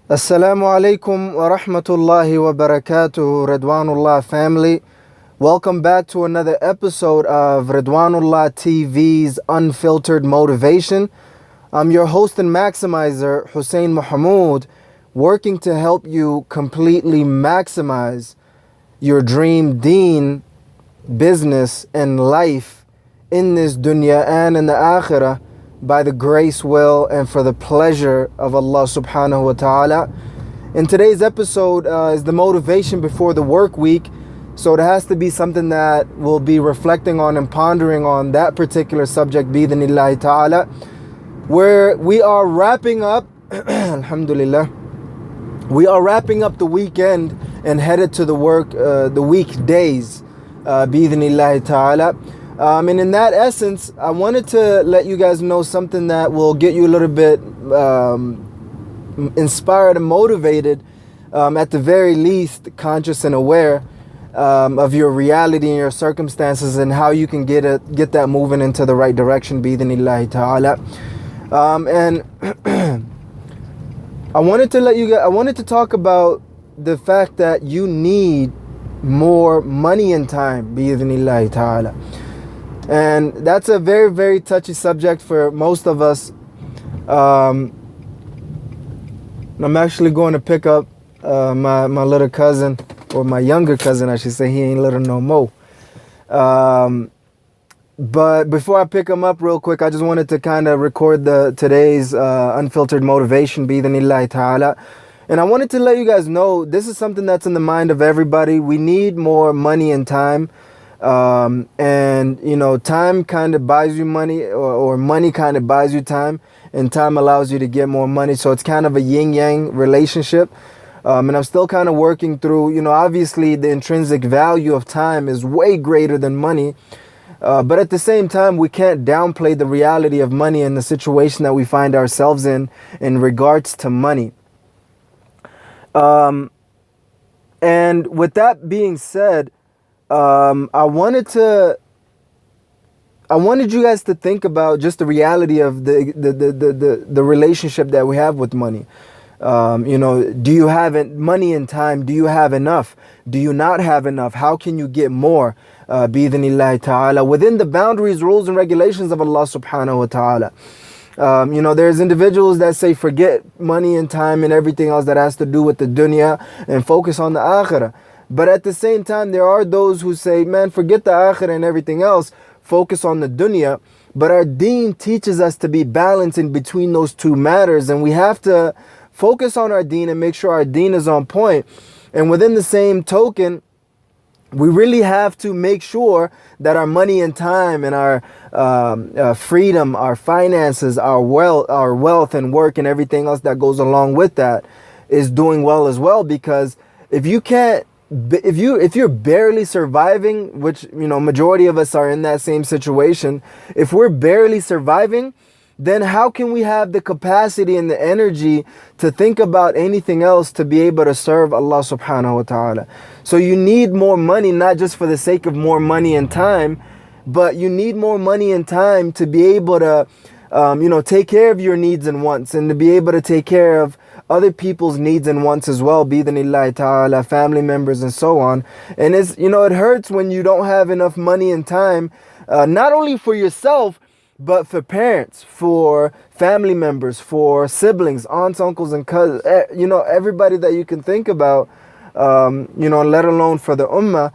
Assalamu alaikum wa rahmatullahi wa barakatuh, Ridwanullah family. Welcome back to another episode of Ridwanullah TV's Unfiltered Motivation. I'm your host and maximizer, Hussein Mohamud, working to help you completely maximize your dream deen, business, and life in this dunya and in the akhirah, by the grace, will, and for the pleasure of Allah subhanahu wa ta'ala. In today's episode is the motivation before the work week. So it has to be something that we'll be reflecting on and pondering on that particular subject, bi-idhnillahi ta'ala, where we are wrapping up, alhamdulillah, we are wrapping up the weekend and headed to the weekdays, bi-idhnillahi ta'ala. And in that essence, I wanted to let you guys know something that will get you a little bit inspired and motivated, at the very least conscious and aware of your reality and your circumstances and how you can get that moving into the right direction, bi-idhnillahi ta'ala. And I wanted to talk about the fact that you need more money and time, bi-idhnillahi ta'ala. And that's a very, very touchy subject for most of us. I'm actually going to pick up my little cousin, or my younger cousin, I should say. He ain't little no more. But before I pick him up real quick, I just wanted to kind of record today's unfiltered motivation, bi-idhnillahi ta'ala. And I wanted to let you guys know this is something that's in the mind of everybody. We need more money and time. And you know, time kind of buys you money, or money kind of buys you time, and time allows you to get more money. So it's kind of a yin-yang relationship. And I'm still kind of working through, you know, obviously the intrinsic value of time is way greater than money. But at the same time, we can't downplay the reality of money and the situation that we find ourselves in regards to money. And with that being said, I wanted you guys to think about just the reality of the relationship that we have with money. You know, do you have money and time? Do you have enough? Do you not have enough? How can you get more? Bi-idhnillahi ta'ala, within the boundaries, rules, and regulations of Allah subhanahu wa ta'ala. You know, there's individuals that say forget money and time and everything else that has to do with the dunya and focus on the akhirah. But at the same time, there are those who say, man, forget the akhirah and everything else, focus on the dunya. But our deen teaches us to be balanced in between those two matters, and we have to focus on our deen and make sure our deen is on point. And within the same token, we really have to make sure that our money and time and our freedom, our finances, our wealth and work and everything else that goes along with that is doing well as well. Because if you're barely surviving, which, you know, majority of us are in that same situation, if we're barely surviving, then how can we have the capacity and the energy to think about anything else to be able to serve Allah subhanahu wa ta'ala? So you need more money, not just for the sake of more money and time, but you need more money and time to be able to, you know, take care of your needs and wants, and to be able to take care of other people's needs and wants as well, bi-idhnillahi ta'ala, family members and so on. And it's, you know, it hurts when you don't have enough money and time, not only for yourself, but for parents, for family members, for siblings, aunts, uncles, and cousins, you know, everybody that you can think about, you know, let alone for the ummah.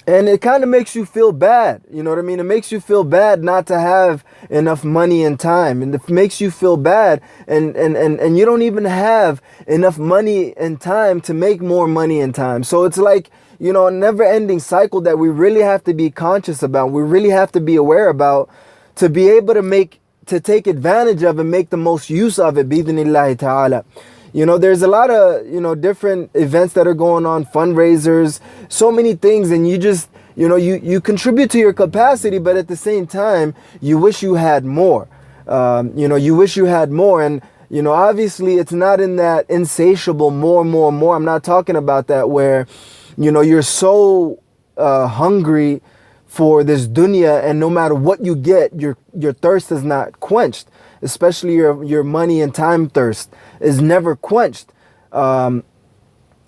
And it kind of makes you feel bad, you know what I mean? It makes you feel bad not to have enough money and time, and it makes you feel bad, and you don't even have enough money and time to make more money and time. So it's like, you know, a never-ending cycle that we really have to be conscious about, we really have to be aware about, to be able to take advantage of and make the most use of it, bi-idhnillahi ta'ala. You know, there's a lot of, you know, different events that are going on, fundraisers, so many things, and you just, you know, you contribute to your capacity, but at the same time, you wish you had more. You know, you wish you had more, and, you know, obviously it's not in that insatiable more. I'm not talking about that where, you know, you're so hungry for this dunya, and no matter what you get, your thirst is not quenched. especially your money and time thirst, is never quenched.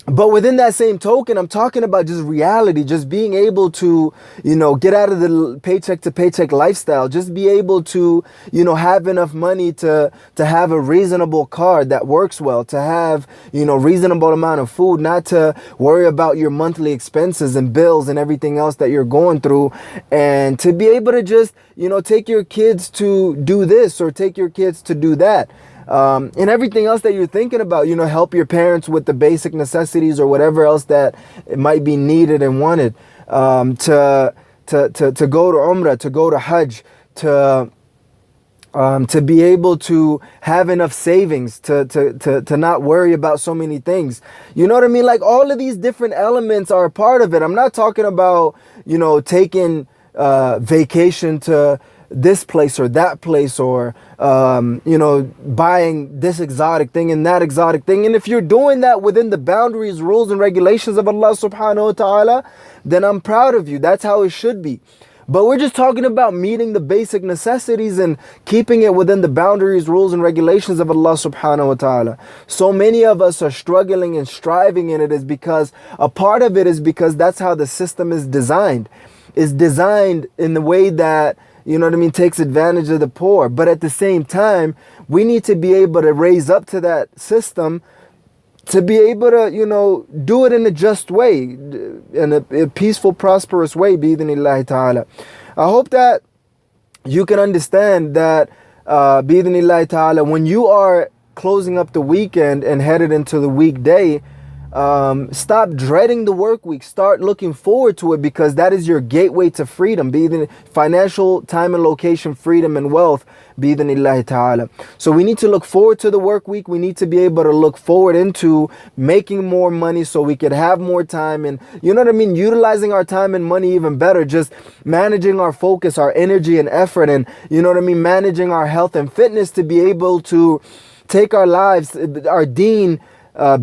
But within that same token, I'm talking about just reality, just being able to, get out of the paycheck to paycheck lifestyle, just be able to, have enough money to have a reasonable car that works well, to have, reasonable amount of food, not to worry about your monthly expenses and bills and everything else that you're going through, and to be able to just, take your kids to do this or take your kids to do that. And everything else that you're thinking about, help your parents with the basic necessities or whatever else that it might be needed and wanted, to go to Umrah, to go to Hajj, to be able to have enough savings, to not worry about so many things. You know what I mean? Like, all of these different elements are a part of it. I'm not talking about, taking vacation to this place or that place, or buying this exotic thing and that exotic thing. And if you're doing that within the boundaries, rules and regulations of Allah subhanahu wa ta'ala, then I'm proud of you. That's how it should be. But we're just talking about meeting the basic necessities and keeping it within the boundaries, rules and regulations of Allah subhanahu wa ta'ala. So many of us are struggling and striving in it is because a part of it is because that's how the system is designed. It's designed in the way that, takes advantage of the poor. But at the same time, we need to be able to raise up to that system, to be able to, do it in a just way, in a peaceful, prosperous way, bi-idhnillahi ta'ala. I hope that you can understand that, bi-idhnillahi ta'ala, when you are closing up the weekend and headed into the weekday, stop dreading the work week. Start looking forward to it, because that is your gateway to freedom, be it financial, time and location, freedom and wealth, bi-idhnillahi ta'ala. So we need to look forward to the work week. We need to be able to look forward into making more money so we could have more time and, utilizing our time and money even better, just managing our focus, our energy and effort, and, managing our health and fitness to be able to take our lives, our deen,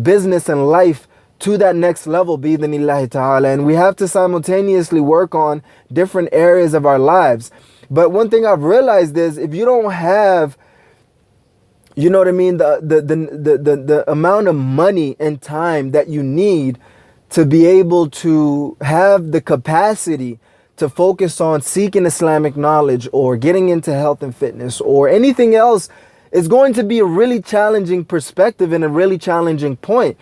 business and life to that next level, bi-idhnillahi ta'ala. And we have to simultaneously work on different areas of our lives. But one thing I've realized is, if you don't have, the amount of money and time that you need to be able to have the capacity to focus on seeking Islamic knowledge or getting into health and fitness or anything else, it's going to be a really challenging perspective and a really challenging point.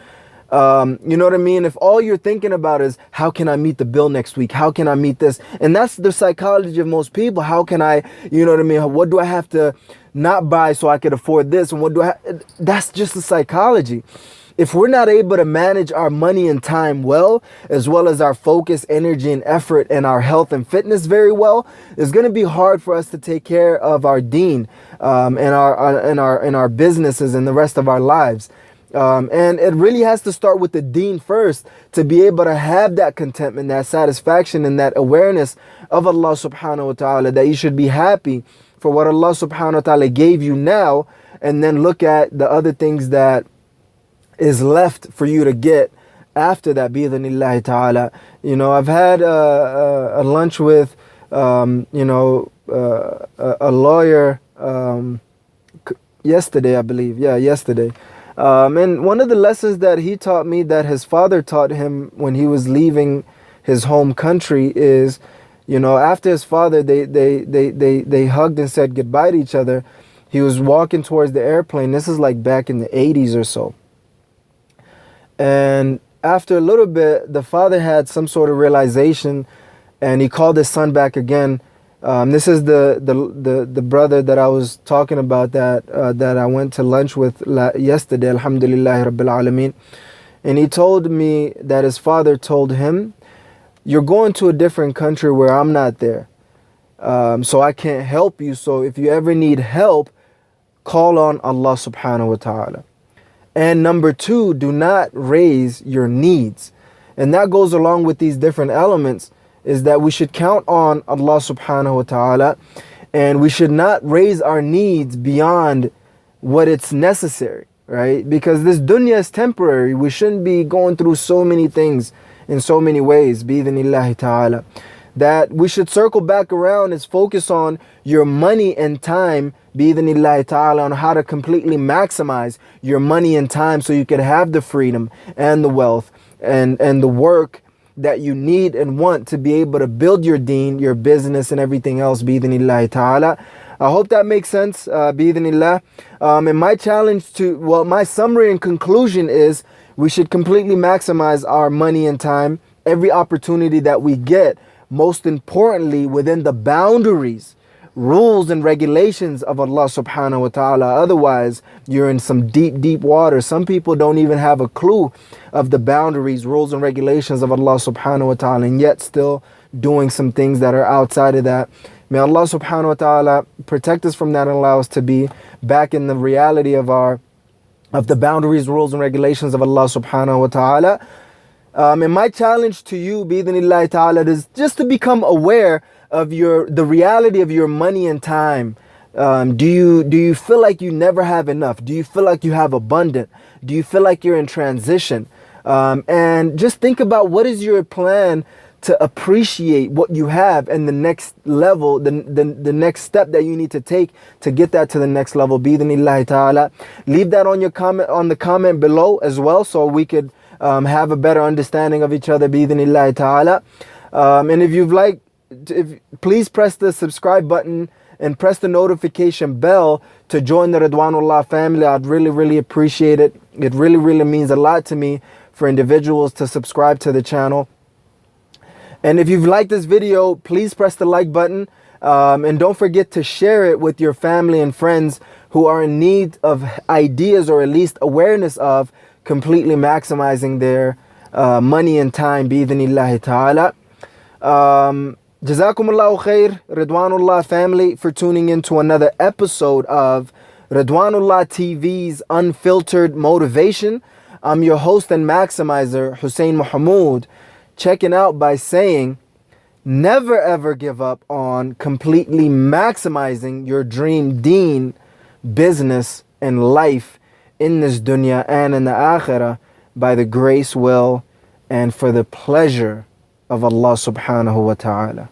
If all you're thinking about is, how can I meet the bill next week? How can I meet this? And that's the psychology of most people. How can I, what do I have to not buy so I could afford this? And that's just the psychology. If we're not able to manage our money and time well, as well as our focus, energy and effort and our health and fitness very well, it's going to be hard for us to take care of our deen, and our businesses and the rest of our lives. And it really has to start with the deen first, to be able to have that contentment, that satisfaction and that awareness of Allah subhanahu wa ta'ala, that you should be happy for what Allah subhanahu wa ta'ala gave you now, and then look at the other things that is left for you to get after that, bi-idhnillahi ta'ala. I've had a lunch with, a lawyer yesterday, I believe. Yeah, yesterday. And one of the lessons that he taught me, that his father taught him when he was leaving his home country, is, after his father, they hugged and said goodbye to each other. He was walking towards the airplane. This is like back in the 80s or so. And after a little bit, the father had some sort of realization, and he called his son back again. This is the brother that I was talking about, that I went to lunch with yesterday, alhamdulillahi rabbil alameen. And he told me that his father told him, "You're going to a different country where I'm not there, so I can't help you. So if you ever need help, call on Allah subhanahu wa ta'ala. And number two, do not raise your needs." And that goes along with these different elements, is that we should count on Allah subhanahu wa ta'ala, and we should not raise our needs beyond what it's necessary, right? Because this dunya is temporary. We shouldn't be going through so many things in so many ways, bi-idhnillahi ta'ala. that we should circle back around is focus on your money and time, bi-idhnillahi ta'ala, on how to completely maximize your money and time so you can have the freedom and the wealth and the work that you need and want to be able to build your deen, your business, and everything else, bi-idhnillahi ta'ala. I hope that makes sense, bi-idhnillah. And my challenge my summary and conclusion is we should completely maximize our money and time, every opportunity that we get, most importantly within the boundaries, rules and regulations of Allah subhanahu wa ta'ala. Otherwise, you're in some deep, deep water. Some people don't even have a clue of the boundaries, rules and regulations of Allah subhanahu wa ta'ala, and yet still doing some things that are outside of that. May Allah subhanahu wa ta'ala protect us from that and allow us to be back in the reality of the boundaries, rules and regulations of Allah subhanahu wa ta'ala. And my challenge to you, bi-idhnillahi ta'ala, is just to become aware of the reality of your money and time. Do you feel like you never have enough? Do you feel like you have abundant? Do you feel like you're in transition? And just think about what is your plan to appreciate what you have and the next level, the next step that you need to take to get that to the next level, bi-idhnillahi ta'ala. Leave that on the comment below as well, so we could have a better understanding of each other, bi-idhnillahi ta'ala. And please press the subscribe button and press the notification bell to join the Ridwanullah family. I'd really, really appreciate it. It really, really means a lot to me for individuals to subscribe to the channel. And if you've liked this video, please press the like button. And don't forget to share it with your family and friends who are in need of ideas, or at least awareness of completely maximizing their money and time, bi-idhnillahi ta'ala. Jazakumullahu khair, Ridwanullah family, for tuning in to another episode of Ridwanullah TV's Unfiltered Motivation. I'm your host and maximizer, Hussein Mohamud, checking out by saying, never ever give up on completely maximizing your dream deen, business, and life in this dunya and in the akhirah by the grace, will, and for the pleasure of Allah subhanahu wa ta'ala.